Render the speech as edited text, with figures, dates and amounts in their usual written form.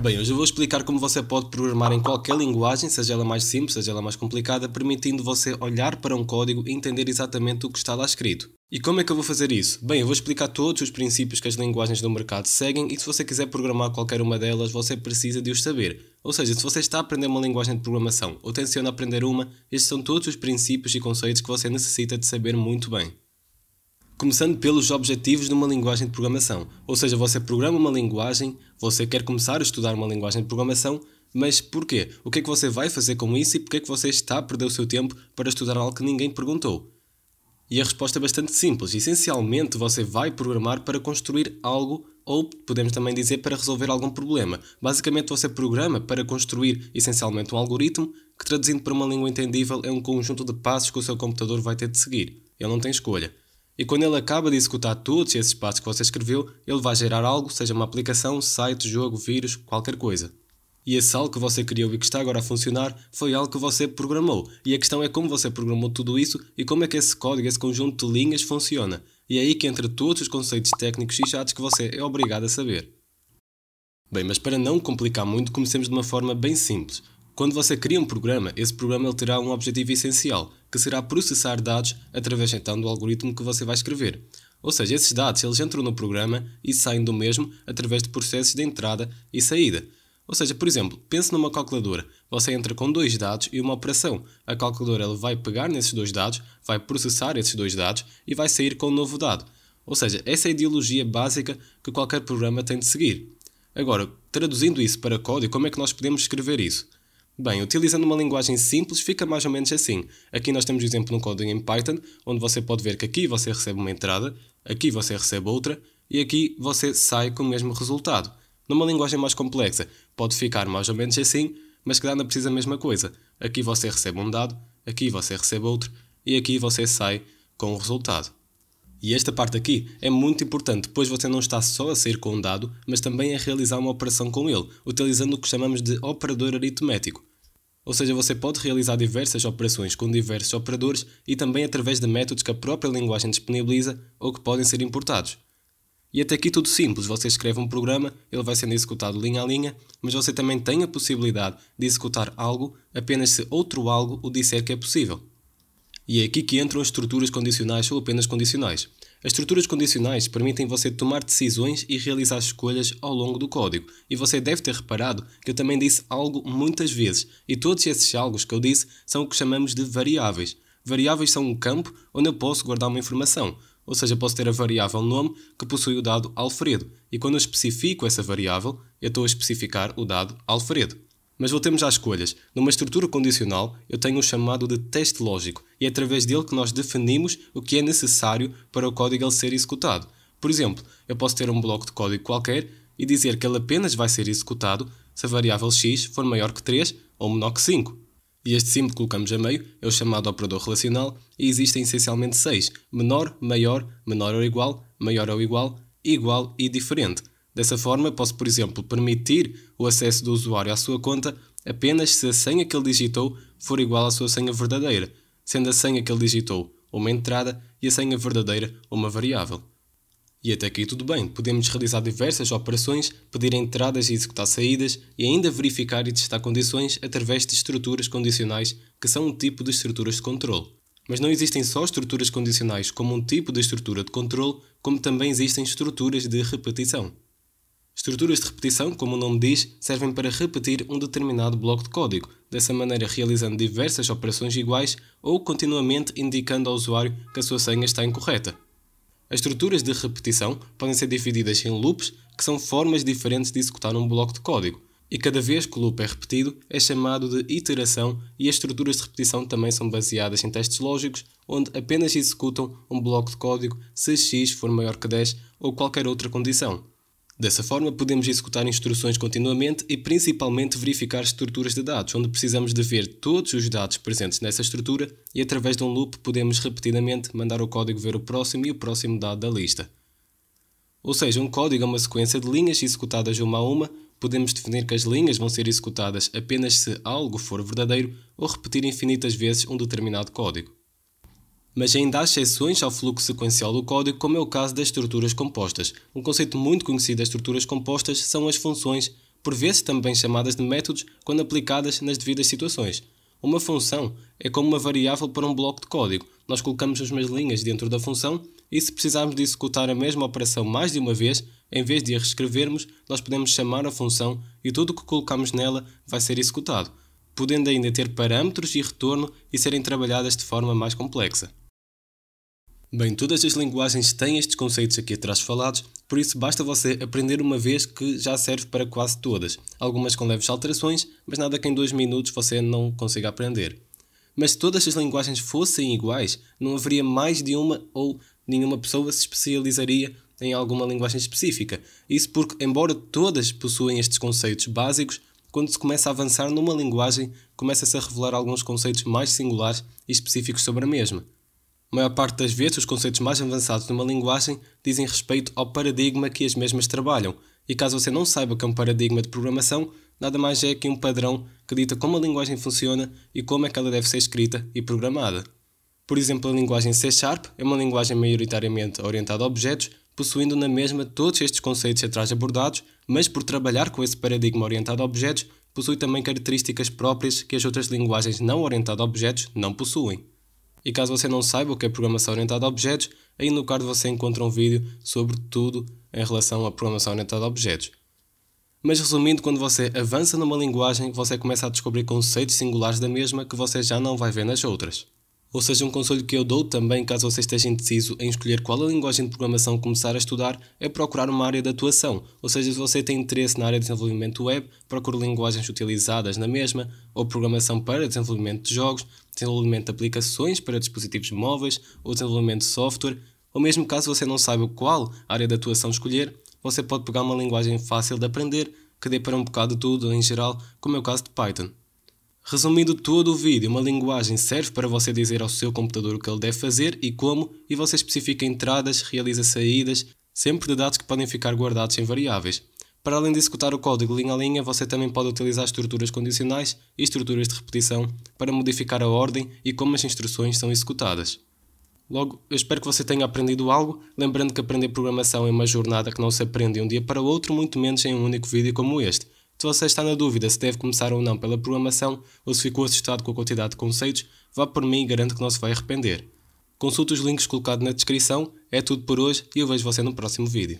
Bem, hoje eu vou explicar como você pode programar em qualquer linguagem, seja ela mais simples, seja ela mais complicada, permitindo você olhar para um código e entender exatamente o que está lá escrito. E como é que eu vou fazer isso? Bem, eu vou explicar todos os princípios que as linguagens do mercado seguem e se você quiser programar qualquer uma delas, você precisa de os saber. Ou seja, se você está a aprender uma linguagem de programação ou tenciona aprender uma, estes são todos os princípios e conceitos que você necessita de saber muito bem. Começando pelos objetivos de uma linguagem de programação. Ou seja, você programa uma linguagem, você quer começar a estudar uma linguagem de programação, mas porquê? O que é que você vai fazer com isso e porquê é que você está a perder o seu tempo para estudar algo que ninguém perguntou? E a resposta é bastante simples. Essencialmente, você vai programar para construir algo ou, podemos também dizer, para resolver algum problema. Basicamente, você programa para construir, essencialmente, um algoritmo que, traduzindo para uma língua entendível, é um conjunto de passos que o seu computador vai ter de seguir. Ele não tem escolha. E quando ele acaba de executar todos esses passos que você escreveu, ele vai gerar algo, seja uma aplicação, site, jogo, vírus, qualquer coisa. E esse algo que você criou e que está agora a funcionar foi algo que você programou. E a questão é como você programou tudo isso e como é que esse código, esse conjunto de linhas funciona. E é aí que entra todos os conceitos técnicos e chatos que você é obrigado a saber. Bem, mas para não complicar muito, comecemos de uma forma bem simples. Quando você cria um programa, esse programa ele terá um objetivo essencial, que será processar dados através então do algoritmo que você vai escrever. Ou seja, esses dados eles entram no programa e saem do mesmo através de processos de entrada e saída. Ou seja, por exemplo, pense numa calculadora. Você entra com dois dados e uma operação. A calculadora ela vai pegar nesses dois dados, vai processar esses dois dados e vai sair com um novo dado. Ou seja, essa é a ideologia básica que qualquer programa tem de seguir. Agora, traduzindo isso para código, como é que nós podemos escrever isso? Bem, utilizando uma linguagem simples fica mais ou menos assim. Aqui nós temos o exemplo no código em Python, onde você pode ver que aqui você recebe uma entrada, aqui você recebe outra e aqui você sai com o mesmo resultado. Numa linguagem mais complexa pode ficar mais ou menos assim, mas que dá na precisa a mesma coisa. Aqui você recebe um dado, aqui você recebe outro e aqui você sai com o resultado. E esta parte aqui é muito importante, pois você não está só a sair com um dado, mas também a realizar uma operação com ele, utilizando o que chamamos de operador aritmético. Ou seja, você pode realizar diversas operações com diversos operadores e também através de métodos que a própria linguagem disponibiliza ou que podem ser importados. E até aqui tudo simples, você escreve um programa, ele vai sendo executado linha a linha, mas você também tem a possibilidade de executar algo apenas se outro algo o disser que é possível. E é aqui que entram as estruturas condicionais ou apenas condicionais. As estruturas condicionais permitem você tomar decisões e realizar escolhas ao longo do código. E você deve ter reparado que eu também disse algo muitas vezes. E todos esses algos que eu disse são o que chamamos de variáveis. Variáveis são um campo onde eu posso guardar uma informação. Ou seja, posso ter a variável nome que possui o dado Alfredo. E quando eu especifico essa variável, eu estou a especificar o dado Alfredo. Mas voltemos às escolhas. Numa estrutura condicional, eu tenho o chamado de teste lógico e é através dele que nós definimos o que é necessário para o código ele ser executado. Por exemplo, eu posso ter um bloco de código qualquer e dizer que ele apenas vai ser executado se a variável x for maior que 3 ou menor que 5. E este símbolo que colocamos a meio é o chamado operador relacional e existem essencialmente 6. Menor, maior, menor ou igual, maior ou igual, igual e diferente. Dessa forma, posso, por exemplo, permitir o acesso do usuário à sua conta apenas se a senha que ele digitou for igual à sua senha verdadeira, sendo a senha que ele digitou uma entrada e a senha verdadeira uma variável. E até aqui tudo bem, podemos realizar diversas operações, pedir entradas e executar saídas e ainda verificar e testar condições através de estruturas condicionais, que são um tipo de estruturas de controle. Mas não existem só estruturas condicionais como um tipo de estrutura de controle, como também existem estruturas de repetição. Estruturas de repetição, como o nome diz, servem para repetir um determinado bloco de código, dessa maneira realizando diversas operações iguais ou continuamente indicando ao usuário que a sua senha está incorreta. As estruturas de repetição podem ser divididas em loops, que são formas diferentes de executar um bloco de código, e cada vez que o loop é repetido é chamado de iteração e as estruturas de repetição também são baseadas em testes lógicos, onde apenas executam um bloco de código se x for maior que 10 ou qualquer outra condição. Dessa forma, podemos executar instruções continuamente e principalmente verificar estruturas de dados, onde precisamos de ver todos os dados presentes nessa estrutura e através de um loop podemos repetidamente mandar o código ver o próximo e o próximo dado da lista. Ou seja, um código é uma sequência de linhas executadas uma a uma, podemos definir que as linhas vão ser executadas apenas se algo for verdadeiro ou repetir infinitas vezes um determinado código. Mas ainda há exceções ao fluxo sequencial do código, como é o caso das estruturas compostas. Um conceito muito conhecido das estruturas compostas são as funções, por vezes também chamadas de métodos quando aplicadas nas devidas situações. Uma função é como uma variável para um bloco de código. Nós colocamos as mesmas linhas dentro da função e se precisarmos de executar a mesma operação mais de uma vez, em vez de a reescrevermos, nós podemos chamar a função e tudo o que colocamos nela vai ser executado, podendo ainda ter parâmetros e retorno e serem trabalhadas de forma mais complexa. Bem, todas as linguagens têm estes conceitos aqui atrás falados, por isso basta você aprender uma vez que já serve para quase todas. Algumas com leves alterações, mas nada que em 2 minutos você não consiga aprender. Mas se todas as linguagens fossem iguais, não haveria mais de uma ou nenhuma pessoa se especializaria em alguma linguagem específica. Isso porque, embora todas possuem estes conceitos básicos, quando se começa a avançar numa linguagem, começa-se a revelar alguns conceitos mais singulares e específicos sobre a mesma. A maior parte das vezes, os conceitos mais avançados de uma linguagem dizem respeito ao paradigma que as mesmas trabalham, e caso você não saiba o que é um paradigma de programação, nada mais é que um padrão que dita como a linguagem funciona e como é que ela deve ser escrita e programada. Por exemplo, a linguagem C# é uma linguagem maioritariamente orientada a objetos, possuindo na mesma todos estes conceitos atrás abordados, mas por trabalhar com esse paradigma orientado a objetos, possui também características próprias que as outras linguagens não orientadas a objetos não possuem. E caso você não saiba o que é programação orientada a objetos, aí no card você encontra um vídeo sobre tudo em relação à programação orientada a objetos. Mas resumindo, quando você avança numa linguagem, você começa a descobrir conceitos singulares da mesma que você já não vai ver nas outras. Ou seja, um conselho que eu dou também, caso você esteja indeciso em escolher qual a linguagem de programação começar a estudar, é procurar uma área de atuação. Ou seja, se você tem interesse na área de desenvolvimento web, procure linguagens utilizadas na mesma, ou programação para desenvolvimento de jogos, desenvolvimento de aplicações para dispositivos móveis, ou desenvolvimento de software. Ou mesmo caso você não saiba qual área de atuação escolher, você pode pegar uma linguagem fácil de aprender, que dê para um bocado de tudo em geral, como é o caso de Python. Resumindo todo o vídeo, uma linguagem serve para você dizer ao seu computador o que ele deve fazer e como, e você especifica entradas, realiza saídas, sempre de dados que podem ficar guardados em variáveis. Para além de executar o código linha a linha, você também pode utilizar estruturas condicionais e estruturas de repetição para modificar a ordem e como as instruções são executadas. Logo, eu espero que você tenha aprendido algo, lembrando que aprender programação é uma jornada que não se aprende de um dia para o outro, muito menos em um único vídeo como este. Se você está na dúvida se deve começar ou não pela programação, ou se ficou assustado com a quantidade de conceitos, vá por mim e garanto que não se vai arrepender. Consulte os links colocados na descrição, é tudo por hoje e eu vejo você no próximo vídeo.